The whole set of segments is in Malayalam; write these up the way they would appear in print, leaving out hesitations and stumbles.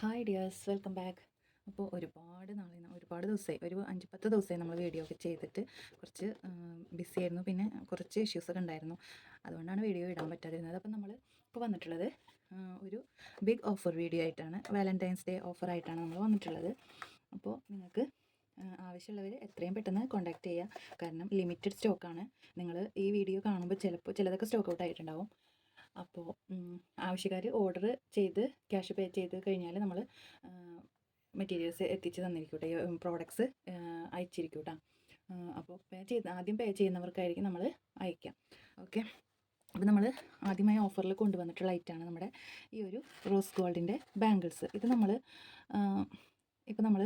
Hi dears, welcome back. അപ്പോൾ ഒരുപാട് ദിവസമായി, ഒരു 5-10 ദിവസമായി നമ്മൾ വീഡിയോ ഒക്കെ ചെയ്തിട്ട് കുറച്ച് ബിസി ആയിരുന്നു. പിന്നെ കുറച്ച് ഇഷ്യൂസൊക്കെ ഉണ്ടായിരുന്നു, അതുകൊണ്ടാണ് വീഡിയോ ഇടാൻ പറ്റാതിരുന്നത്. അപ്പോൾ നമ്മൾ ഇപ്പോൾ വന്നിട്ടുള്ളത് ഒരു ബിഗ് ഓഫർ വീഡിയോ ആയിട്ടാണ്. വാലൻറ്റൈൻസ് ഡേ ഓഫറായിട്ടാണ് നമ്മൾ വന്നിട്ടുള്ളത്. അപ്പോൾ നിങ്ങൾക്ക് ആവശ്യമുള്ളവർ എത്രയും പെട്ടെന്ന് കോൺടാക്റ്റ് ചെയ്യുക. കാരണം ലിമിറ്റഡ് സ്റ്റോക്കാണ്. നിങ്ങൾ ഈ വീഡിയോ കാണുമ്പോൾ ചിലപ്പോൾ ചിലതൊക്കെ സ്റ്റോക്ക് ഔട്ട് ആയിട്ടുണ്ടാവും. അപ്പോൾ ആവശ്യക്കാർ ഓർഡർ ചെയ്ത് ക്യാഷ് പേ ചെയ്ത് കഴിഞ്ഞാൽ നമ്മൾ മെറ്റീരിയൽസ് എത്തിച്ച് തന്നിരിക്കട്ടെ, പ്രോഡക്ട്സ് അയച്ചിരിക്കും കേട്ടോ. അപ്പോൾ ആദ്യം പേ ചെയ്യുന്നവർക്കായിരിക്കും നമ്മൾ അയക്കാം. ഓക്കെ, അപ്പോൾ നമ്മൾ ആദ്യമായി ഓഫറിൽ കൊണ്ടുവന്നിട്ടുള്ള ഐറ്റമാണ് നമ്മുടെ ഈ ഒരു റോസ് ഗോൾഡിൻ്റെ ബാംഗിൾസ്. ഇത് നമ്മൾ ഇപ്പോൾ നമ്മൾ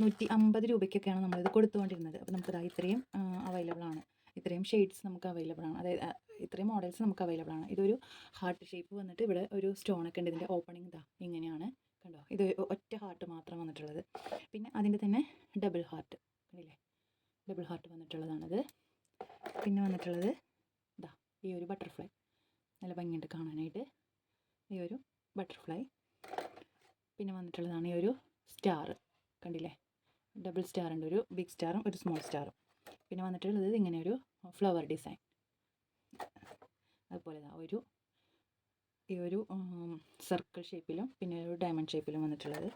150 രൂപയ്ക്കൊക്കെയാണ് നമ്മളിത് കൊടുത്തുകൊണ്ടിരുന്നത്. അപ്പോൾ നമുക്കിത് ഇത്രയും അവൈലബിൾ ആണ്, ഇത്രയും ഷെയ്ഡ്സ് നമുക്ക് അവൈലബിൾ ആണ്, അതായത് ഇത്രയും മോഡൽസ് നമുക്ക് അവൈലബിൾ ആണ്. ഇതൊരു ഹാർട്ട് ഷേപ്പ് വന്നിട്ട് ഇവിടെ ഒരു സ്റ്റോണൊക്കെ ഉണ്ട്. ഇതിൻ്റെ ഓപ്പണിംഗ് ഇതാ ഇങ്ങനെയാണ്, കണ്ടോ? ഇത് ഒറ്റ ഹാർട്ട് മാത്രം വന്നിട്ടുള്ളത്. പിന്നെ അതിൻ്റെ തന്നെ ഡബിൾ ഹാർട്ട്, കണ്ടില്ലേ? ഡബിൾ ഹാർട്ട് വന്നിട്ടുള്ളതാണത്. പിന്നെ വന്നിട്ടുള്ളത് ഇതാ ഈ ഒരു ബട്ടർഫ്ലൈ, നല്ല ഭംഗിയുണ്ട് കാണാനായിട്ട്, ഈ ഒരു ബട്ടർഫ്ലൈ. പിന്നെ വന്നിട്ടുള്ളതാണ് ഈ ഒരു സ്റ്റാർ, കണ്ടില്ലേ? ഡബിൾ സ്റ്റാർ ഉണ്ട്, ഒരു ബിഗ് സ്റ്റാറും ഒരു സ്മോൾ സ്റ്റാറും. പിന്നെ വന്നിട്ടുള്ളത് ഇങ്ങനെ ഒരു ഫ്ലവർ ഡിസൈൻ, അതുപോലെ ഈ ഒരു സർക്കിൾ ഷേപ്പിലും പിന്നെ ഒരു ഡയമണ്ട് ഷേപ്പിലും വന്നിട്ടുള്ളത്.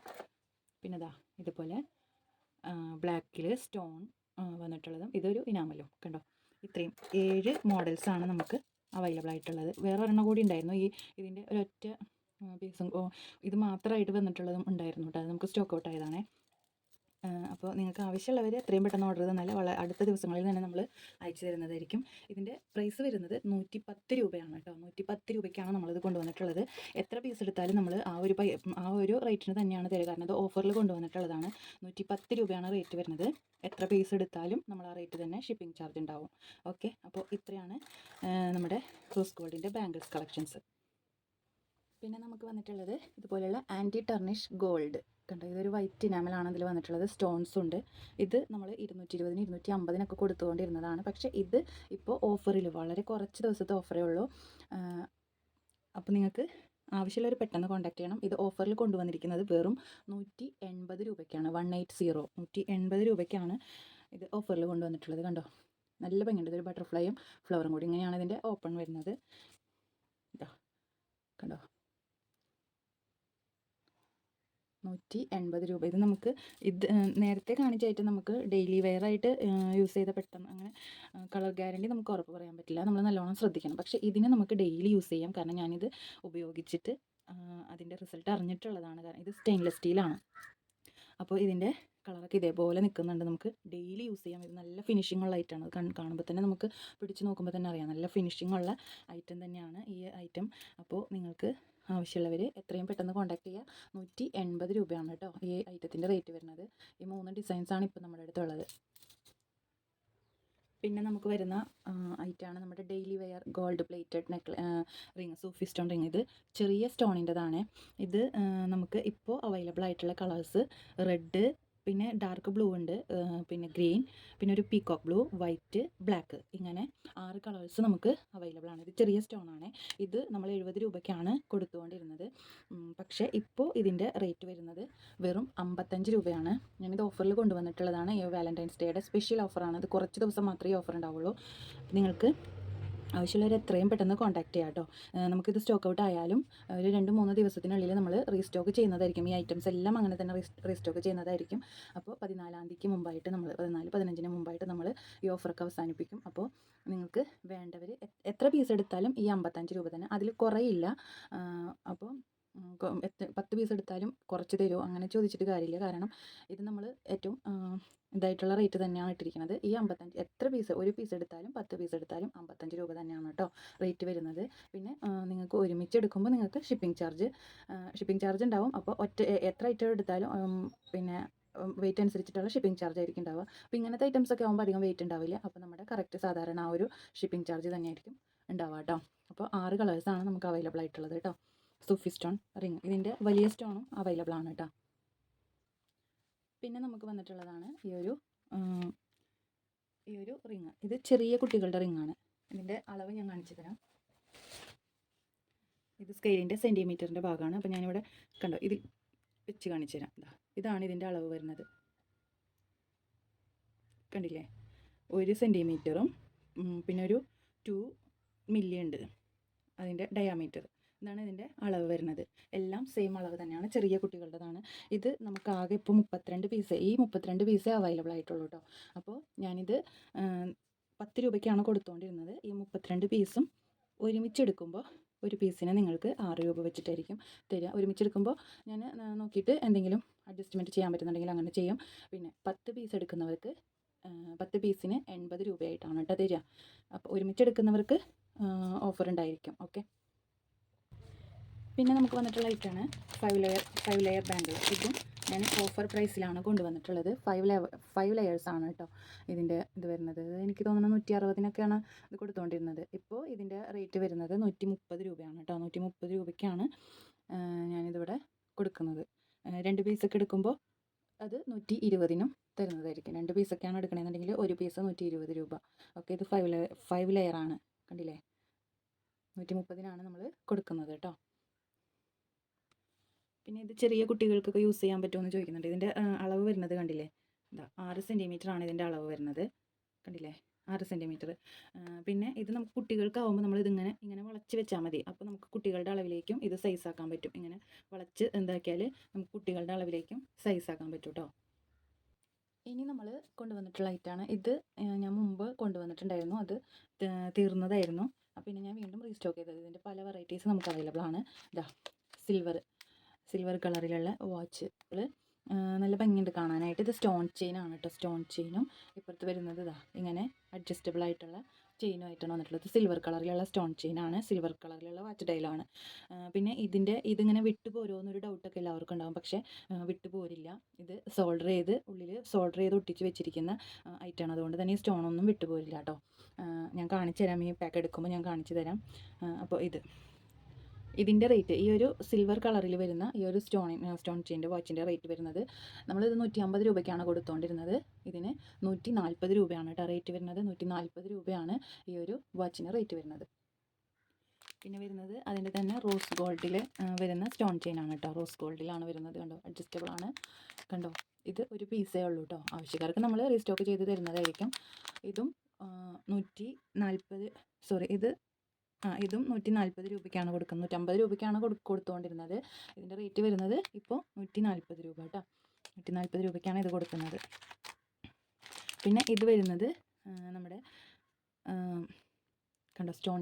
പിന്നെ ഇതുപോലെ ബ്ലാക്കിൽ സ്റ്റോൺ വന്നിട്ടുള്ളതും ഇതൊരു ഇനാമലും, കണ്ടോ? ഇത്രയും 7 മോഡൽസാണ് നമുക്ക് അവൈലബിൾ ആയിട്ടുള്ളത്. വേറെ ഒരെണ്ണം കൂടി ഉണ്ടായിരുന്നു, ഇതിൻ്റെ ഒരൊറ്റ പീസും ഇത് മാത്രമായിട്ട് വന്നിട്ടുള്ളതും ഉണ്ടായിരുന്നു കേട്ടോ. അത് നമുക്ക് സ്റ്റോക്ക് ഔട്ട് ആയതാണേ. അപ്പോൾ നിങ്ങൾക്ക് ആവശ്യമുള്ളവർ എത്രയും പെട്ടെന്ന് ഓർഡർ തന്നാൽ അടുത്ത ദിവസങ്ങളിൽ തന്നെ നമ്മൾ അയച്ചു തരുന്നതായിരിക്കും. ഇതിൻ്റെ പ്രൈസ് വരുന്നത് 110 രൂപയാണ് കേട്ടോ. 110 രൂപയ്ക്കാണ് നമ്മളിത് കൊണ്ടുവന്നിട്ടുള്ളത്. എത്ര പീസ് എടുത്താലും നമ്മൾ ആ ഒരു റേറ്റിന് തന്നെയാണ് തരിക. കാരണം അത് ഓഫറിൽ കൊണ്ടുവന്നിട്ടുള്ളതാണ്. 110 രൂപയാണ് റേറ്റ് വരുന്നത്. എത്ര പീസ് എടുത്താലും നമ്മൾ ആ റേറ്റ് തന്നെ ഷിപ്പിംഗ് ചാർജ് ഉണ്ടാവും. ഓക്കെ, അപ്പോൾ ഇത്രയാണ് നമ്മുടെ റോസ് ഗോൾഡിൻ്റെ ബാംഗിൾസ് കളക്ഷൻസ്. പിന്നെ നമുക്ക് വന്നിട്ടുള്ളത് ഇതുപോലെയുള്ള ആൻറ്റി ടർണിഷ് ഗോൾഡ്, കണ്ടോ? ഇതൊരു വൈറ്റ് ഇനാമലാണ് ഇതിൽ വന്നിട്ടുള്ളത്. സ്റ്റോൺസ് ഉണ്ട്. ഇത് നമ്മൾ 220-ന് 250-നൊക്കെ കൊടുത്തുകൊണ്ടിരുന്നതാണ്. പക്ഷേ ഇത് ഇപ്പോൾ ഓഫറിൽ വളരെ കുറച്ച് ദിവസത്തെ ഓഫറേ ഉള്ളൂ. അപ്പോൾ നിങ്ങൾക്ക് ആവശ്യമുള്ളവർ പെട്ടെന്ന് കോൺടാക്ട് ചെയ്യണം. ഇത് ഓഫറിൽ കൊണ്ടുവന്നിരിക്കുന്നത് വെറും 180 രൂപയ്ക്കാണ്. 180 രൂപയ്ക്കാണ് ഇത് ഓഫറിൽ കൊണ്ടുവന്നിട്ടുള്ളത്. കണ്ടോ? നല്ല ഭംഗിയുണ്ട്. ഇതൊരു ബട്ടർഫ്ലൈയും ഫ്ലവറും കൂടി, ഇങ്ങനെയാണ് ഇതിൻ്റെ ഓപ്പൺ വരുന്നത്. ഇതാ കണ്ടോ? 180 രൂപ. ഇത് നമുക്ക് നേരത്തെ കാണിച്ചായിട്ട് നമുക്ക് ഡെയിലി വെയർ ആയിട്ട് യൂസ് ചെയ്ത പെട്ടെന്ന് അങ്ങനെ കളർ ഗ്യാരണ്ടി നമുക്ക് ഉറപ്പ് പറയാൻ പറ്റില്ല. നമ്മൾ നല്ലോണം ശ്രദ്ധിക്കണം. പക്ഷേ ഇതിനെ നമുക്ക് ഡെയിലി യൂസ് ചെയ്യാം. കാരണം ഞാനിത് ഉപയോഗിച്ചിട്ട് അതിൻ്റെ റിസൾട്ട് അറിഞ്ഞിട്ടുള്ളതാണ്. കാരണം ഇത് സ്റ്റെയിൻലെസ് സ്റ്റീലാണ്. അപ്പോൾ ഇതിൻ്റെ കളറൊക്കെ ഇതേപോലെ നിൽക്കുന്നുണ്ട്. നമുക്ക് ഡെയിലി യൂസ് ചെയ്യാം. ഇത് നല്ല ഫിനിഷിംഗ് ഉള്ള ഐറ്റമാണ്. അത് കാണുമ്പോൾ തന്നെ നമുക്ക് പിടിച്ച് നോക്കുമ്പോൾ തന്നെ അറിയാം, നല്ല ഫിനിഷിംഗ് ഉള്ള ഐറ്റം തന്നെയാണ് ഈ ഐറ്റം. അപ്പോൾ നിങ്ങൾക്ക് ആവശ്യമുള്ളവർ എത്രയും പെട്ടെന്ന് കോൺടാക്ട് ചെയ്യുക. 180 രൂപയാണ് കേട്ടോ ഈ ഐറ്റത്തിൻ്റെ റേറ്റ് വരുന്നത്. ഈ 3 ഡിസൈൻസാണ് ഇപ്പോൾ നമ്മുടെ അടുത്തുള്ളത്. പിന്നെ നമുക്ക് വരുന്ന ഐറ്റമാണ് നമ്മുടെ daily wear gold plated ring, Sufi stone ring. ഇത് ചെറിയ സ്റ്റോണിൻ്റെതാണ്. ഇത് നമുക്ക് ഇപ്പോൾ അവൈലബിൾ ആയിട്ടുള്ള കളേഴ്സ് റെഡ്, പിന്നെ ഡാർക്ക് ബ്ലൂ ഉണ്ട്, പിന്നെ ഗ്രീൻ, പിന്നെ ഒരു പീകോക്ക് ബ്ലൂ, വൈറ്റ്, ബ്ലാക്ക്, ഇങ്ങനെ 6 കളേഴ്സ് നമുക്ക് അവൈലബിൾ ആണ്. ഇത് ചെറിയ സ്റ്റോണാണ്. ഇത് നമ്മൾ 70 രൂപയ്ക്കാണ് കൊടുത്തുകൊണ്ടിരുന്നത്. പക്ഷേ ഇപ്പോൾ ഇതിൻ്റെ റേറ്റ് വരുന്നത് വെറും 55 രൂപയാണ്. ഞാനിത് ഓഫറിൽ കൊണ്ടുവന്നിട്ടുള്ളതാണ്. ഈ വാലൻറ്റൈൻസ് ഡേയുടെ സ്പെഷ്യൽ ഓഫറാണ്. ഇത് കുറച്ച് ദിവസം മാത്രമേ ഓഫർ ഉണ്ടാവുള്ളൂ. നിങ്ങൾക്ക് ആവശ്യമുള്ളവർ എത്രയും പെട്ടെന്ന് കോൺടാക്ട് ചെയ്യാം കേട്ടോ. നമുക്കിത് സ്റ്റോക്ക് ഔട്ട് ആയാലും ഒരു 2-3 ദിവസത്തിനുള്ളിൽ നമ്മൾ റീസ്റ്റോക്ക് ചെയ്യുന്നതായിരിക്കും. ഈ ഐറ്റംസ് എല്ലാം അങ്ങനെ തന്നെ റീസ്റ്റോക്ക് ചെയ്യുന്നതായിരിക്കും. അപ്പോൾ 14-ാം തീയതിക്ക് മുമ്പായിട്ട് നമ്മൾ 14-15-ന് മുമ്പായിട്ട് നമ്മൾ ഈ ഓഫറൊക്കെ അവസാനിപ്പിക്കും. അപ്പോൾ നിങ്ങൾക്ക് വേണ്ടവർ എത്ര പീസ് എടുത്താലും ഈ 55 രൂപ തന്നെ, അതിൽ കുറയില്ല. അപ്പോൾ 10 പീസ് എടുത്താലും കുറച്ച് തരുമോ അങ്ങനെ ചോദിച്ചിട്ട് കാര്യമില്ല. കാരണം ഇത് നമ്മൾ ഏറ്റവും ഇതായിട്ടുള്ള റേറ്റ് തന്നെയാണ് ഇട്ടിരിക്കുന്നത്. ഈ 55 എത്ര പീസ്, ഒരു പീസ് എടുത്താലും 10 പീസ് എടുത്താലും 55 രൂപ തന്നെയാണ് കേട്ടോ റേറ്റ് വരുന്നത്. പിന്നെ നിങ്ങൾക്ക് ഒരുമിച്ച് എടുക്കുമ്പോൾ നിങ്ങൾക്ക് ഷിപ്പിംഗ് ചാർജ് ഉണ്ടാവും. അപ്പോൾ എത്ര ഐറ്റം എടുത്താലും പിന്നെ വെയിറ്റ് അനുസരിച്ചിട്ടുള്ള ഷിപ്പിംഗ് ചാർജ് ആയിരിക്കും ഉണ്ടാവുക. അപ്പോൾ ഇങ്ങനത്തെ ഐറ്റംസ് ഒക്കെ ആകുമ്പോൾ അധികം വെയിറ്റ് ഉണ്ടാവില്ല. അപ്പോൾ നമ്മുടെ കറക്റ്റ് സാധാരണ ആ ഒരു ഷിപ്പിംഗ് ചാർജ് തന്നെയായിരിക്കും ഉണ്ടാവുക കേട്ടോ. അപ്പോൾ 6 കളേഴ്സാണ് നമുക്ക് അവൈലബിൾ ആയിട്ടുള്ളത് കേട്ടോ. സൂഫി സ്റ്റോൺ റിങ്, ഇതിൻ്റെ വലിയ സ്റ്റോണും അവൈലബിൾ ആണ് കേട്ടോ. പിന്നെ നമുക്ക് വന്നിട്ടുള്ളതാണ് ഈ ഒരു റിങ്. ഇത് ചെറിയ കുട്ടികളുടെ റിങ്ങാണ്. ഇതിൻ്റെ അളവ് ഞാൻ കാണിച്ചു തരാം. ഇത് സ്കെയിലിൻ്റെ സെൻറ്റിമീറ്ററിൻ്റെ ഭാഗമാണ്. അപ്പോൾ ഞാനിവിടെ കണ്ടോ, വെച്ച് കാണിച്ചു തരാം. ഇതാണ് ഇതിൻ്റെ അളവ് വരുന്നത്. കണ്ടില്ലേ? 1 സെൻറ്റിമീറ്ററും പിന്നെ ഒരു 2 മില്ലി ഉണ്ട് അതിൻ്റെ ഡയാമീറ്റർ. ഇതാണ് ഇതിൻ്റെ അളവ് വരുന്നത്. എല്ലാം സെയിം അളവ് തന്നെയാണ്, ചെറിയ കുട്ടികളുടേതാണ്. ഇത് നമുക്ക് ആകെ ഇപ്പോൾ 32 പീസ്, ഈ 32 പീസേ അവൈലബിൾ ആയിട്ടുള്ളൂ കേട്ടോ. അപ്പോൾ ഞാനിത് 10 രൂപയ്ക്കാണ് കൊടുത്തുകൊണ്ടിരുന്നത്. ഈ 32 പീസും ഒരുമിച്ചെടുക്കുമ്പോൾ ഒരു പീസിന് നിങ്ങൾക്ക് 6 രൂപ വെച്ചിട്ടായിരിക്കും തരിക. ഒരുമിച്ചെടുക്കുമ്പോൾ ഞാൻ നോക്കിയിട്ട് എന്തെങ്കിലും അഡ്ജസ്റ്റ്മെൻറ്റ് ചെയ്യാൻ പറ്റുന്നുണ്ടെങ്കിൽ അങ്ങനെ ചെയ്യും. പിന്നെ 10 പീസ് എടുക്കുന്നവർക്ക് 10 പീസിന് 80 രൂപയായിട്ടാണ് കേട്ടോ തരിക. അപ്പോൾ ഒരുമിച്ചെടുക്കുന്നവർക്ക് ഓഫർ ഉണ്ടായിരിക്കും. ഓക്കെ. പിന്നെ നമുക്ക് വന്നിട്ടുള്ള ഐറ്റാണ് 5 ലെയർ ബാൻഡിൽ. ഇതും ഞാൻ ഓഫർ പ്രൈസിലാണ് കൊണ്ടുവന്നിട്ടുള്ളത്. 5 ലെയേഴ്സാണ് കേട്ടോ ഇതിൻ്റെ ഇത് വരുന്നത്. എനിക്ക് തോന്നുന്നു 160-നൊക്കെയാണ് ഇത് കൊടുത്തുകൊണ്ടിരുന്നത്. ഇപ്പോൾ ഇതിൻ്റെ റേറ്റ് വരുന്നത് 130 രൂപയാണ് കേട്ടോ. 130 രൂപയ്ക്കാണ് ഞാനിതിവിടെ കൊടുക്കുന്നത്. 2 പീസൊക്കെ എടുക്കുമ്പോൾ അത് 120-നും തരുന്നതായിരിക്കും. 2 പീസൊക്കെയാണ് എടുക്കണമെന്നുണ്ടെങ്കിൽ ഒരു പീസ് 120 രൂപ. ഓക്കെ. ഇത് 5 ലെയറാണ്. കണ്ടില്ലേ? 130-നാണ് നമ്മൾ കൊടുക്കുന്നത് കേട്ടോ. പിന്നെ ഇത് ചെറിയ കുട്ടികൾക്കൊക്കെ യൂസ് ചെയ്യാൻ പറ്റുമോ എന്ന് ചോദിക്കുന്നുണ്ട്. ഇതിൻ്റെ അളവ് വരുന്നത് കണ്ടില്ലേ? 6 സെൻറ്റിമീറ്ററാണ് ഇതിൻ്റെ അളവ് വരുന്നത്. കണ്ടില്ലേ? 6 സെൻറ്റിമീറ്റർ. പിന്നെ ഇത് നമുക്ക് കുട്ടികൾക്കാവുമ്പോൾ നമ്മൾ ഇങ്ങനെ വളച്ച് വെച്ചാൽ മതി. അപ്പോൾ നമുക്ക് കുട്ടികളുടെ അളവിലേക്കും ഇത് സൈസ് ആക്കാൻ പറ്റും. ഇങ്ങനെ വളച്ച് എന്താക്കിയാൽ നമുക്ക് കുട്ടികളുടെ അളവിലേക്കും സൈസ് ആക്കാൻ പറ്റും കേട്ടോ. ഇനി നമ്മൾ കൊണ്ടുവന്നിട്ടുള്ള ഐറ്റാണ് ഇത്. ഞാൻ മുമ്പ് കൊണ്ടുവന്നിട്ടുണ്ടായിരുന്നു, അത് തീർന്നതായിരുന്നു. പിന്നെ ഞാൻ വീണ്ടും റീസ്റ്റോക്ക് ചെയ്തത്. ഇതിൻ്റെ പല വെറൈറ്റീസ് നമുക്ക് അവൈലബിൾ ആണ്. സിൽവർ കളറിലുള്ള വാച്ച് നല്ല ഭംഗിയുണ്ട് കാണാനായിട്ട്. ഇത് സ്റ്റോൺ ചെയിനാണ് കേട്ടോ. സ്റ്റോൺ ചെയിനും ഇപ്പുറത്ത് വരുന്നത് ഇങ്ങനെ അഡ്ജസ്റ്റബിൾ ആയിട്ടുള്ള ചെയിനുമായിട്ടാണ് വന്നിട്ടുള്ളത്. സിൽവർ കളറിലുള്ള സ്റ്റോൺ ചെയിനാണ്, സിൽവർ കളറിലുള്ള വാച്ച് ഡയലാണ്. പിന്നെ ഇതിങ്ങനെ വിട്ടുപോരുമെന്നൊരു ഡൗട്ടൊക്കെ എല്ലാവർക്കും ഉണ്ടാകും. പക്ഷേ വിട്ടുപോരില്ല. ഇത് ഉള്ളിൽ സോൾഡർ ചെയ്ത് ഒട്ടിച്ച് വെച്ചിരിക്കുന്ന ഐറ്റമാണ്. അതുകൊണ്ട് തന്നെ ഈ സ്റ്റോണൊന്നും വിട്ടുപോരില്ല കേട്ടോ. ഞാൻ കാണിച്ചു തരാം, ഈ പാക്ക് എടുക്കുമ്പോൾ ഞാൻ കാണിച്ചു തരാം. അപ്പോൾ ഇതിൻ്റെ റേറ്റ്, ഈ ഒരു സിൽവർ കളറിൽ വരുന്ന ഈ ഒരു സ്റ്റോൺ ചെയിൻ്റെ വാച്ചിൻ്റെ റേറ്റ് വരുന്നത്, നമ്മളിത് 150 രൂപയ്ക്കാണ് കൊടുത്തുകൊണ്ടിരുന്നത്. ഇതിന് 140 രൂപയാണ് കേട്ടോ റേറ്റ് വരുന്നത്. 140 രൂപയാണ് ഈ ഒരു വാച്ചിന് റേറ്റ് വരുന്നത്. പിന്നെ വരുന്നത് അതിൻ്റെ തന്നെ റോസ് ഗോൾഡിൽ വരുന്ന സ്റ്റോൺ ചെയിനാണ് കേട്ടോ. റോസ് ഗോൾഡിലാണ് വരുന്നത്. കണ്ടോ? അഡ്ജസ്റ്റബിൾ ആണ്. കണ്ടോ? ഇത് ഒരു പീസേ ഉള്ളൂ കേട്ടോ. ആവശ്യക്കാർക്ക് നമ്മൾ റീസ്റ്റോക്ക് ചെയ്ത് തരുന്നതായിരിക്കും. ഇതും 140 രൂപയ്ക്കാണ് കൊടുക്കുന്നത്. 150 രൂപയ്ക്കാണ് കൊടുത്തുകൊണ്ടിരുന്നത്. ഇതിൻ്റെ റേറ്റ് വരുന്നത് ഇപ്പോൾ 140 രൂപ കേട്ടോ. 140 രൂപയ്ക്കാണ് ഇത് കൊടുക്കുന്നത്. പിന്നെ ഇത് വരുന്നത് നമ്മുടെ കണ്ടോ സ്റ്റോൺ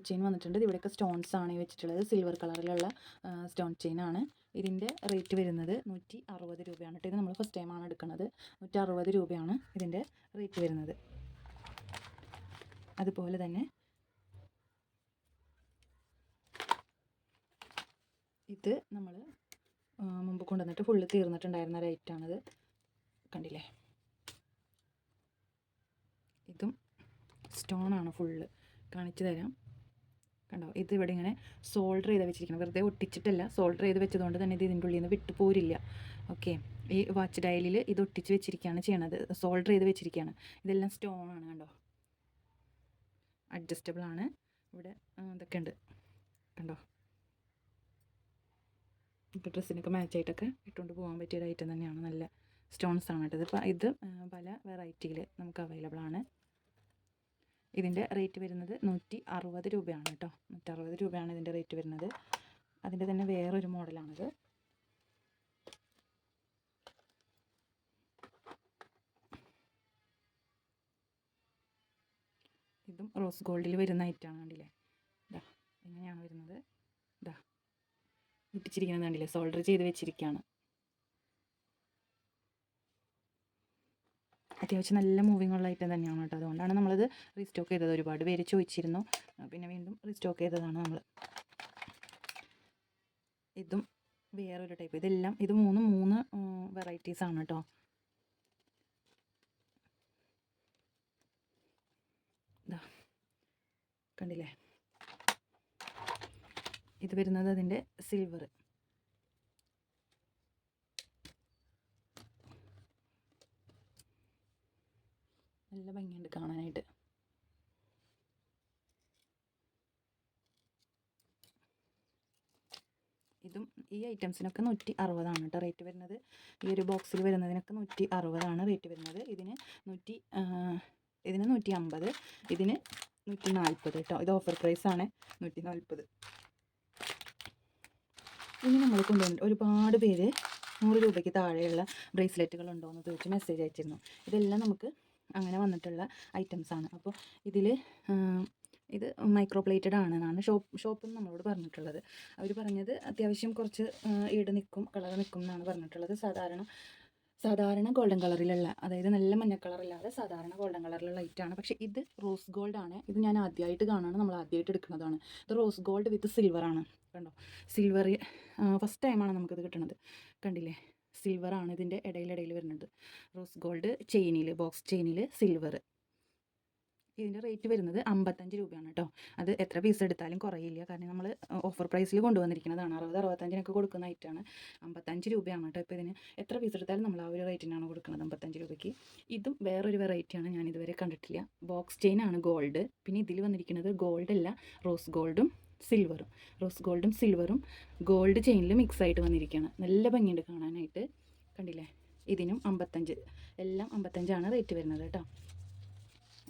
ചെയിൻ വന്നിട്ടുണ്ട്. ഇവിടെയൊക്കെ സ്റ്റോൺസ് ആണ് വെച്ചിട്ടുള്ളത്. സിൽവർ കളറിലുള്ള സ്റ്റോൺ ചെയിനാണ്. ഇതിൻ്റെ റേറ്റ് വരുന്നത് 160 രൂപയാണ് കേട്ടോ. ഇത് നമ്മൾ ഫസ്റ്റ് ടൈമാണ് എടുക്കുന്നത്. 160 രൂപയാണ് ഇതിൻ്റെ റേറ്റ് വരുന്നത്. അതുപോലെ തന്നെ ഇത് നമ്മൾ മുമ്പ് കൊണ്ടുവന്നിട്ട് ഫുള്ള് തീർന്നിട്ടുണ്ടായിരുന്ന റേറ്റാണിത്. കണ്ടില്ലേ? ഇതും സ്റ്റോണാണ് ഫുള്ള്. കാണിച്ചു തരാം. കണ്ടോ? ഇത് ഇവിടെ ഇങ്ങനെ സോൾഡർ ചെയ്ത് വെച്ചിരിക്കണം. വെറുതെ ഒട്ടിച്ചിട്ടല്ല, സോൾഡർ ചെയ്ത് വെച്ചതുകൊണ്ട് തന്നെ ഇത് ഇതിൻ്റെ ഉള്ളിൽ നിന്ന് വിട്ടു പോരില്ല. ഓക്കെ. ഈ വാച്ച് ഡയലിൽ ഇത് ഒട്ടിച്ച് വെച്ചിരിക്കുകയാണ് ചെയ്യണത്. സോൾഡർ ചെയ്ത് വെച്ചിരിക്കുകയാണ്. ഇതെല്ലാം സ്റ്റോണാണ്. കണ്ടോ? അഡ്ജസ്റ്റബിൾ ആണ്. ഇവിടെ ഇതൊക്കെ ഉണ്ട്. കണ്ടോ? ഇപ്പോൾ ഡ്രസ്സിനൊക്കെ മാച്ചായിട്ടൊക്കെ ഇട്ടുകൊണ്ട് പോകാൻ പറ്റിയൊരു ഐറ്റം തന്നെയാണ്. നല്ല സ്റ്റോൺസ് ആണ് കേട്ടത്. ഇപ്പോൾ ഇത് പല വെറൈറ്റിയിൽ നമുക്ക് അവൈലബിൾ ആണ്. ഇതിൻ്റെ റേറ്റ് വരുന്നത് 160 രൂപയാണ് കേട്ടോ. 160 രൂപയാണ് ഇതിൻ്റെ റേറ്റ് വരുന്നത്. അതിൻ്റെ തന്നെ വേറൊരു മോഡലാണിത്. ഇതും റോസ് ഗോൾഡിൽ വരുന്ന ഐറ്റമാണ്. കണ്ടില്ലേ? ഇങ്ങനെയാണ് വരുന്നത്. ഒട്ടിച്ചിരിക്കുന്നത് കണ്ടില്ലേ? സോൾഡർ ചെയ്ത് വെച്ചിരിക്കുകയാണ്. അത്യാവശ്യം നല്ല മൂവിങ് ഉള്ള ഐറ്റം തന്നെയാണ് കേട്ടോ. അതുകൊണ്ടാണ് നമ്മളത് റീസ്റ്റോക്ക് ചെയ്തത്. ഒരുപാട് പേര് ചോദിച്ചിരുന്നു. പിന്നെ വീണ്ടും റീസ്റ്റോക്ക് ചെയ്തതാണ് നമ്മൾ. ഇതും വേറൊരു ടൈപ്പ്. ഇത് മൂന്ന് വെറൈറ്റീസാണ് കേട്ടോ. കണ്ടില്ലേ? ഇത് വരുന്നത് അതിൻ്റെ സിൽവർ. നല്ല ഭംഗിയുണ്ട് കാണാനായിട്ട്. ഇതും ഈ ഐറ്റംസിനൊക്കെ 160 കേട്ടോ റേറ്റ് വരുന്നത്. ഈ ഒരു ബോക്സിൽ വരുന്നതിനൊക്കെ 160 റേറ്റ് വരുന്നത്. ഇതിന് 150, ഇതിന് 140 കേട്ടോ. ഇത് ഓഫർ പ്രൈസാണ്, 140. ഇനി നമ്മൾ കൊണ്ടുവന്നിട്ട് ഒരുപാട് പേര് 100 രൂപയ്ക്ക് താഴെയുള്ള ബ്രേസ്ലെറ്റുകൾ ഉണ്ടോ എന്ന് ചോദിച്ച് മെസ്സേജ് അയച്ചിരുന്നു. ഇതെല്ലാം നമുക്ക് അങ്ങനെ വന്നിട്ടുള്ള ഐറ്റംസാണ്. അപ്പോൾ ഇത് മൈക്രോ പ്ലേറ്റഡ് ആണെന്നാണ് ഷോപ്പിൽ നമ്മളോട് പറഞ്ഞിട്ടുള്ളത്. അവർ പറഞ്ഞത് അത്യാവശ്യം കുറച്ച് ഈട് നിൽക്കും, കളർ നിൽക്കും എന്നാണ് പറഞ്ഞിട്ടുള്ളത്. സാധാരണ ഗോൾഡൻ കളറിലുള്ള, അതായത് നല്ല മഞ്ഞ കളറില്ലാതെ സാധാരണ ഗോൾഡൻ കളറിലുള്ള ലൈറ്റാണ്. പക്ഷേ ഇത് റോസ് ഗോൾഡ് ആണ്. ഇത് ഞാൻ ആദ്യമായിട്ട് കാണുകയാണ്, നമ്മൾ ആദ്യമായിട്ട് എടുക്കുന്നതാണ്. ഇത് റോസ് ഗോൾഡ് വിത്ത് സിൽവറാണ്. കണ്ടോ, സിൽവർ ഫസ്റ്റ് ടൈമാണ് നമുക്കിത് കിട്ടുന്നത്. കണ്ടില്ലേ, സിൽവറാണ് ഇതിൻ്റെ ഇടയിൽ വരുന്നത്. റോസ് ഗോൾഡ് ചെയിനിൽ, ബോക്സ് ചെയിനിൽ സിൽവർ. ഇതിൻ്റെ റേറ്റ് വരുന്നത് 55 രൂപയാണ് കേട്ടോ. അത് എത്ര പീസ് എടുത്താലും കുറയില്ല, കാരണം നമ്മൾ ഓഫർ പ്രൈസിൽ കൊണ്ടുവന്നിരിക്കുന്നതാണ്. 60-65 കൊടുക്കുന്ന ഐറ്റമാണ്. 55 രൂപയാണ് കേട്ടോ. ഇപ്പോൾ ഇതിന് എത്ര പീസ് എടുത്താലും നമ്മൾ ആ ഒരു റേറ്റിനാണ് കൊടുക്കുന്നത്, 55 രൂപയ്ക്ക്. ഇതും വേറൊരു വെറൈറ്റിയാണ്, ഞാൻ ഇതുവരെ കണ്ടിട്ടില്ല. ബോക്സ് ചെയിനാണ് ഗോൾഡ്. പിന്നെ ഇതിൽ വന്നിരിക്കുന്നത് ഗോൾഡ് അല്ല, റോസ് ഗോൾഡും സിൽവറും ഗോൾഡ് ചെയിനിൽ മിക്സ് ആയിട്ട് വന്നിരിക്കുകയാണ്. നല്ല ഭംഗിയുണ്ട് കാണാനായിട്ട്. കണ്ടില്ലേ, ഇതിനും 55, എല്ലാം 55 റേറ്റ് വരുന്നത് കേട്ടോ.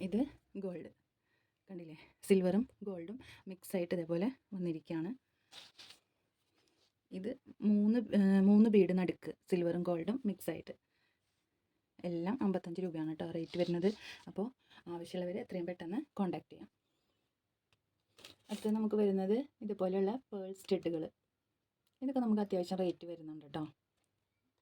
ഇത് ഗോൾഡ്, കണ്ടില്ലേ, സിൽവറും ഗോൾഡും മിക്സ് ആയിട്ട് ഇതേപോലെ വന്നിരിക്കുകയാണ്. ഇത് മൂന്ന് ബീഡ് നടുക്ക് സിൽവറും ഗോൾഡും മിക്സ് ആയിട്ട്, എല്ലാം 55 രൂപയാണ് കേട്ടോ റേറ്റ് വരുന്നത്. അപ്പോൾ ആവശ്യമുള്ളവർ എത്രയും പെട്ടെന്ന് കോൺടാക്ട് ചെയ്യാം. അടുത്ത് നമുക്ക് വരുന്നത് ഇതുപോലെയുള്ള പേൾ സ്റ്റഡുകൾ. ഇതൊക്കെ നമുക്ക് അത്യാവശ്യം റേറ്റ് വരുന്നുണ്ട് കേട്ടോ.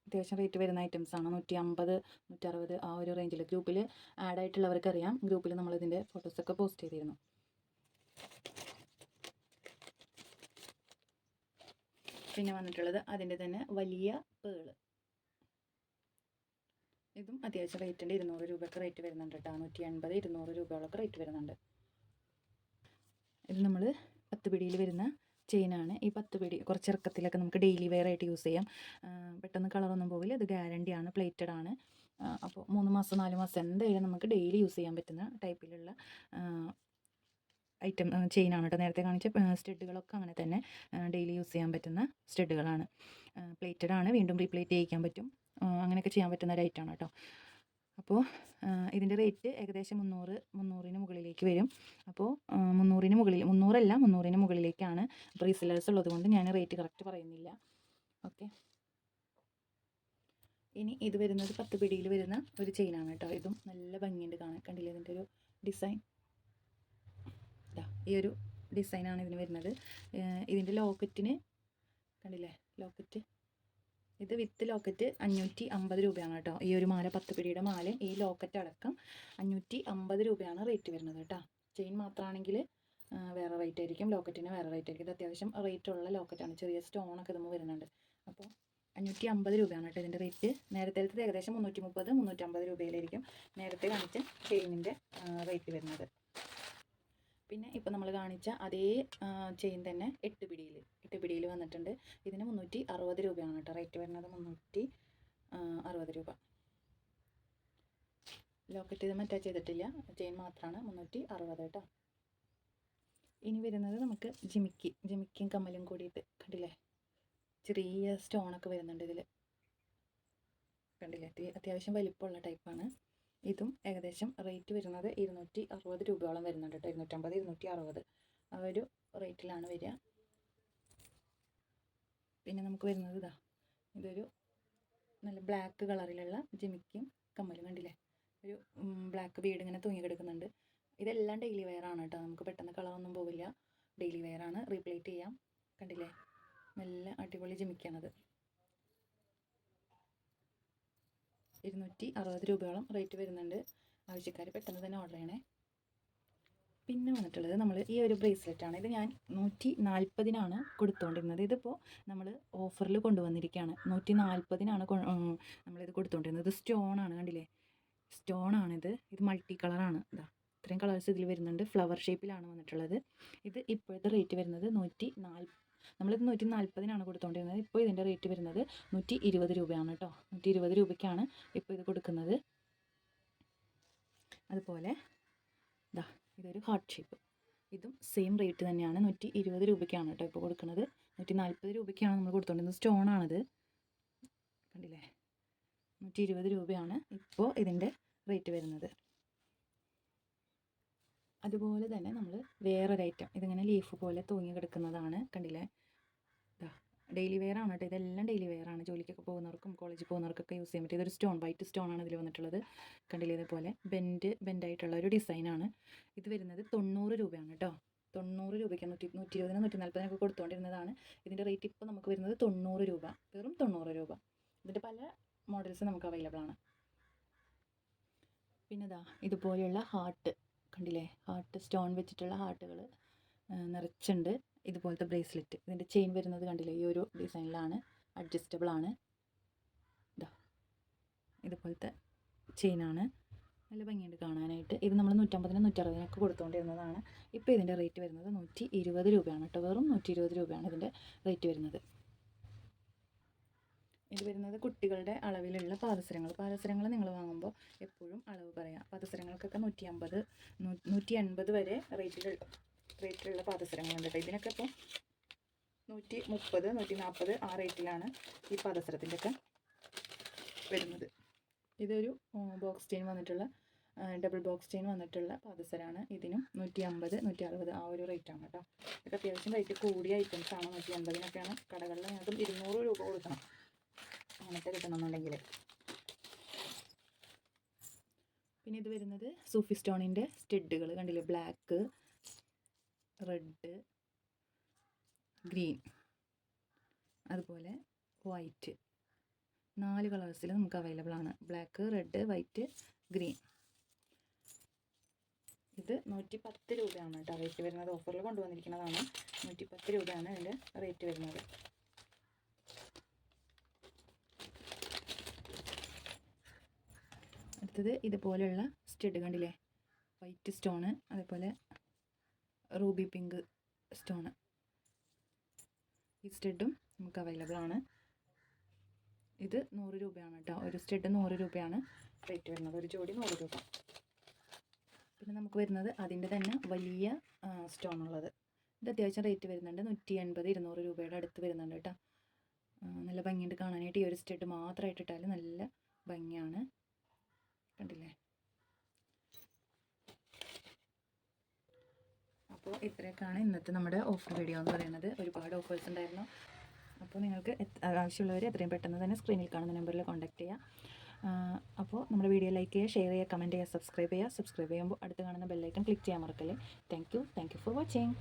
അത്യാവശ്യം റേറ്റ് വരുന്ന ഐറ്റംസാണ്. 150, 160 ആ ഒരു റേഞ്ചിൽ. ഗ്രൂപ്പിൽ ആഡ് ആയിട്ടുള്ളവർക്ക് അറിയാം, ഗ്രൂപ്പിൽ നമ്മളിതിൻ്റെ ഫോട്ടോസൊക്കെ പോസ്റ്റ് ചെയ്തിരുന്നു. പിന്നെ വന്നിട്ടുള്ളത് അതിൻ്റെ തന്നെ വലിയ പേള്. ഇതും അത്യാവശ്യം റേറ്റ് ഉണ്ട്. 200 രൂപയൊക്കെ റേറ്റ് വരുന്നുണ്ട് കേട്ടോ. 180, 200 രൂപയോളൊക്കെ റേറ്റ് വരുന്നുണ്ട്. ഇത് നമ്മൾ 10 പിടിയിൽ വരുന്ന ചെയിനാണ്. ഈ 10 പിടി കുറച്ച് ഇറക്കത്തിലൊക്കെ നമുക്ക് ഡെയിലി വെയർ ആയിട്ട് യൂസ് ചെയ്യാം. പെട്ടെന്ന് കളറൊന്നും പോവില്ല. ഇത് ഗ്യാരണ്ടിയാണ്, പ്ലേറ്റഡ് ആണ്. അപ്പോൾ 3 മാസം 4 മാസം എന്തായാലും നമുക്ക് ഡെയിലി യൂസ് ചെയ്യാൻ പറ്റുന്ന ടൈപ്പിലുള്ള ചെയിനാണ് കേട്ടോ. നേരത്തെ കാണിച്ച സ്റ്റഡുകളൊക്കെ അങ്ങനെ തന്നെ ഡെയിലി യൂസ് ചെയ്യാൻ പറ്റുന്ന സ്റ്റഡുകളാണ്. പ്ലേറ്റഡ് ആണ്, വീണ്ടും റീപ്ലേറ്റ് ചെയ്യിക്കാൻ പറ്റും. അങ്ങനെയൊക്കെ ചെയ്യാൻ പറ്റുന്ന ഒരു ഐറ്റമാണ് കേട്ടോ. അപ്പോൾ ഇതിൻ്റെ റേറ്റ് ഏകദേശം 300-ന് മുകളിലേക്ക് വരും. അപ്പോൾ 300-ന് മുകളിലേക്കാണ്. അപ്പോൾ റീസെല്ലേഴ്സ് ഉള്ളത് കൊണ്ട് ഞാൻ റേറ്റ് കറക്റ്റ് പറയുന്നില്ല. ഓക്കെ, ഇനി ഇത് വരുന്നത് 10 പിടിയിൽ വരുന്ന ഒരു ചെയിനാണ് കേട്ടോ. ഇതും നല്ല ഭംഗിയുണ്ട് കാണാൻ. കണ്ടില്ലേ, ഇതിൻ്റെ ഒരു ഡിസൈൻ, ഈ ഒരു ഡിസൈനാണ് ഇതിന് വരുന്നത്. ഇതിൻ്റെ ലോക്കറ്റിന് കണ്ടില്ലേ, ലോക്കറ്റ്, ഇത് വിത്ത് ലോക്കറ്റ് 550 രൂപയാണ് കേട്ടോ. ഈ ഒരു മാല, 10 പിടിയുടെ മാല, ഈ ലോക്കറ്റ് അടക്കം 550 രൂപയാണ് റേറ്റ് വരുന്നത് കേട്ടോ. ചെയിൻ മാത്രമാണെങ്കിൽ വേറെ റേറ്റ് ആയിരിക്കും, ലോക്കറ്റിന് വേറെ റേറ്റ് ആയിരിക്കും. ഇത് അത്യാവശ്യം റേറ്റുള്ള ലോക്കറ്റാണ്, ചെറിയ സ്റ്റോണൊക്കെ ഇതുമ്പോൾ വരുന്നുണ്ട്. അപ്പോൾ 550 രൂപയാണ് കേട്ടോ ഇതിൻ്റെ റേറ്റ്. നേരത്തെ ഏകദേശം 330-350 രൂപയിലായിരിക്കും നേരത്തെ കാണിച്ച ചെയിനിൻ്റെ റേറ്റ് വരുന്നത്. പിന്നെ ഇപ്പോൾ നമ്മൾ കാണിച്ച അതേ ചെയിൻ തന്നെ 8 പിടിയിൽ വന്നിട്ടുണ്ട്. ഇതിന് 360 രൂപയാണ് കേട്ടോ റേറ്റ് വരുന്നത്. 360 രൂപ. ലോക്കറ്റ് ഇതും അറ്റാച്ച് ചെയ്തിട്ടില്ല, ചെയിൻ മാത്രമാണ്. 360 കേട്ടോ. ഇനി വരുന്നത് നമുക്ക് ജിമിക്കും കമ്മലും കൂടിയിട്ട്, കണ്ടില്ലേ, ചെറിയ സ്റ്റോണൊക്കെ വരുന്നുണ്ട് ഇതിൽ. കണ്ടില്ലേ, അത്യാവശ്യം വലിപ്പമുള്ള ടൈപ്പാണ്. ഇതും ഏകദേശം റേറ്റ് വരുന്നത് 260 രൂപയോളം വരുന്നുണ്ട് കേട്ടോ. 250, 260 ആ ഒരു റേറ്റിലാണ് വരിക. പിന്നെ നമുക്ക് വരുന്നത് ഇതൊരു നല്ല ബ്ലാക്ക് കളറിലുള്ള ജിമിക്കും കമ്മലും. കണ്ടില്ലേ, ഒരു ബ്ലാക്ക് ബീഡ് ഇങ്ങനെ തൂങ്ങി കിടക്കുന്നുണ്ട്. ഇതെല്ലാം ഡെയിലി വെയർ ആണ് കേട്ടോ. നമുക്ക് പെട്ടെന്ന് കളറൊന്നും പോവില്ല, ഡെയിലി വെയർ ആണ്, റീപ്ലേറ്റ് ചെയ്യാം. കണ്ടില്ലേ, നല്ല അടിപൊളി ജിമിക്കാണത്. 260 രൂപയോളം റേറ്റ് വരുന്നുണ്ട്. ആവശ്യക്കാർ പെട്ടെന്ന് തന്നെ ഓർഡർ ചെയ്യണേ. പിന്നെ വന്നിട്ടുള്ളത് നമ്മൾ ഈ ഒരു ബ്രേസ്ലെറ്റാണ്. ഇത് ഞാൻ 140-നാണ് കൊടുത്തുകൊണ്ടിരുന്നത്. ഇതിപ്പോൾ നമ്മൾ ഓഫറിൽ കൊണ്ടുവന്നിരിക്കുകയാണ്. 140-നാണ് നമ്മളിത് കൊടുത്തുകൊണ്ടിരുന്നത്. ഇത് സ്റ്റോണാണ്, കണ്ടില്ലേ, സ്റ്റോണാണിത്. ഇത് മൾട്ടി കളറാണ്. ഇത്രയും കളേഴ്സ് ഇതിൽ വരുന്നുണ്ട്. ഫ്ലവർ ഷേപ്പിലാണ് വന്നിട്ടുള്ളത്. ഇത് ഇപ്പോഴത്തെ റേറ്റ് വരുന്നത് നമ്മളിത് 140-നാണ് കൊടുത്തുകൊണ്ടിരുന്നത്. ഇപ്പോൾ ഇതിൻ്റെ റേറ്റ് വരുന്നത് 120 രൂപയാണ് കേട്ടോ. 120 രൂപയ്ക്കാണ് ഇപ്പോൾ ഇത് കൊടുക്കുന്നത്. അതുപോലെ ഇതൊരു ഹാർട്ട് ഷേപ്പ്, ഇതും സെയിം റേറ്റ് തന്നെയാണ്. 120 രൂപയ്ക്കാണ് കേട്ടോ ഇപ്പോൾ കൊടുക്കുന്നത്. 140 രൂപയ്ക്കാണ് നമ്മൾ കൊടുത്തുകൊണ്ടിരുന്നത്. സ്റ്റോണാണിത്, കണ്ടില്ലേ. 120 രൂപയാണ് ഇപ്പോൾ ഇതിൻ്റെ റേറ്റ് വരുന്നത്. അതുപോലെ തന്നെ നമ്മൾ വേറൊരു ഐറ്റം, ഇതിങ്ങനെ ലീഫ് പോലെ തൂങ്ങി കിടക്കുന്നതാണ്, കണ്ടില്ലേ. ഡെയിലി വെയർ ആണ് കേട്ടോ, ഇതെല്ലാം ഡെയിലി വെയർ ആണ്. ജോലിക്കൊക്കെ പോകുന്നവർക്കും കോളേജിൽ പോകുന്നവർക്കൊക്കെ യൂസ് ചെയ്യാൻ പറ്റും. ഇതൊരു സ്റ്റോൺ, വൈറ്റ് സ്റ്റോൺ ആണ് ഇതിൽ വന്നിട്ടുള്ളത്, കണ്ടില്ലേ. ഇതേപോലെ ബെൻഡായിട്ടുള്ള ഒരു ഡിസൈനാണ്. ഇത് വരുന്നത് 90 രൂപയാണ് കേട്ടോ. 90 രൂപയ്ക്ക് 120 140 കൊടുത്തുകൊണ്ടിരുന്നതാണ്. ഇതിൻ്റെ റേറ്റ് ഇപ്പോൾ നമുക്ക് വരുന്നത് 90 രൂപ, വെറും 90 രൂപ. ഇതിൻ്റെ പല മോഡൽസ് നമുക്ക് അവൈലബിൾ ആണ്. പിന്നെ ഇതുപോലെയുള്ള ഹാർട്ട്, കണ്ടില്ലേ. ഹാർട്ട് സ്റ്റോൺ വെച്ചിട്ടുള്ള ഹാർട്ടുകൾ നിറച്ചുണ്ട്. ഇതുപോലത്തെ ബ്രേസ്ലെറ്റ്, ഇതിൻ്റെ ചെയിൻ വരുന്നത് കണ്ടില്ലേ, ഈ ഒരു ഡിസൈനിലാണ്, അഡ്ജസ്റ്റബിൾ ആണ്. ഇതുപോലത്തെ ചെയിനാണ്, നല്ല ഭംഗിയുണ്ട് കാണാനായിട്ട്. ഇത് നമ്മൾ 150 160 കൊടുത്തുകൊണ്ടിരുന്നതാണ്. ഇപ്പോൾ ഇതിൻ്റെ റേറ്റ് വരുന്നത് 120 രൂപയാണ് കേട്ടോ, വെറും 120 രൂപയാണ് ഇതിൻ്റെ റേറ്റ് വരുന്നത്. ഇത് വരുന്നത് കുട്ടികളുടെ അളവിലുള്ള പാദസരങ്ങൾ നിങ്ങൾ വാങ്ങുമ്പോൾ എപ്പോഴും അളവ് പറയാം. പാദസരങ്ങൾക്കൊക്കെ 150 180 വരെ റേറ്റിലുള്ള പാദസരങ്ങളുണ്ട് കേട്ടോ. ഇതിനൊക്കെ ഇപ്പോൾ 130 140 ആ റേറ്റിലാണ് ഈ പാദസരത്തിൻ്റെ ഒക്കെ വരുന്നത്. ഇതൊരു ബോക്സ് ചെയിൻ വന്നിട്ടുള്ള ഡബിൾ ബോക്സ് ചെയിൻ വന്നിട്ടുള്ള പാദസരമാണ്. ഇതിനും 150 160 ആ ഒരു റേറ്റാണ് കേട്ടോ. ഇതൊക്കെ അത്യാവശ്യം റേറ്റ് കൂടിയ ഐറ്റംസാണ്. 180-നൊക്കെയാണ് കടകളിൽ. ഞങ്ങൾക്ക് 200 രൂപ കൊടുക്കണം അങ്ങനത്തെ കിട്ടണമെന്നുണ്ടെങ്കിൽ. പിന്നെ ഇത് വരുന്നത് സൂഫി സ്റ്റോണിൻ്റെ സ്റ്റഡുകൾ, കണ്ടില്ലേ. ബ്ലാക്ക്, റെഡ്, ഗ്രീൻ, അതുപോലെ വൈറ്റ്, 4 കളേഴ്സിൽ നമുക്ക് അവൈലബിൾ ആണ്. Black, red, white, green. ഇത് 110 രൂപയാണ് കേട്ടോ റേറ്റ് വരുന്നത്. ഓഫറിൽ കൊണ്ടുവന്നിരിക്കുന്നതാണ്. 110 രൂപയാണ് ഇതിൻ്റെ റേറ്റ് വരുന്നത്. അടുത്തത് ഇതുപോലെയുള്ള സ്റ്റഡ്, കണ്ടില്ലേ. വൈറ്റ് സ്റ്റോണ്, അതേപോലെ റൂബി പിങ്ക് സ്റ്റോണ്. ഈ സ്റ്റഡും നമുക്ക് അവൈലബിൾ ആണ്. ഇത് 100 രൂപയാണ് കേട്ടോ. ഒരു സ്റ്റഡ് 100 രൂപയാണ് റേറ്റ് വരുന്നത്, ഒരു ജോഡി 100 രൂപ. പിന്നെ നമുക്ക് വരുന്നത് അതിൻ്റെ തന്നെ വലിയ സ്റ്റോൺ ഉള്ളത്. ഇത് അത്യാവശ്യം റേറ്റ് വരുന്നുണ്ട്, 180 200 രൂപയുടെ അടുത്ത് വരുന്നുണ്ട് കേട്ടോ. നല്ല ഭംഗിയുണ്ട് കാണാനായിട്ട്. ഈ ഒരു സ്റ്റഡ് മാത്രമായിട്ട് ഇട്ടാൽ നല്ല ഭംഗിയാണ്, കണ്ടില്ലേ. അപ്പോൾ ഇത്രയൊക്കെയാണ് ഇന്നത്തെ നമ്മുടെ ഓഫർ വീഡിയോ എന്ന് പറയുന്നത്. ഒരുപാട് ഓഫേഴ്സ് ഉണ്ടായിരുന്നു. അപ്പോൾ നിങ്ങൾക്ക് ആവശ്യമുള്ളവർ എത്രയും പെട്ടെന്ന് തന്നെ സ്ക്രീനിൽ കാണുന്ന നമ്പറിൽ കോൺടാക്ട് ചെയ്യുക. അപ്പോൾ നമ്മുടെ വീഡിയോ ലൈക്ക് ചെയ്യുക, ഷെയർ ചെയ്യുക, കമൻറ്റ് ചെയ്യുക, സബ്സ്ക്രൈബ് ചെയ്യുക. സബ്സ്ക്രൈബ് ചെയ്യുമ്പോൾ അടുത്ത് കാണുന്ന ബെല്ലൈക്കൺ ക്ലിക്ക് ചെയ്യാൻ മറക്കല്ലേ. Thank you for watching.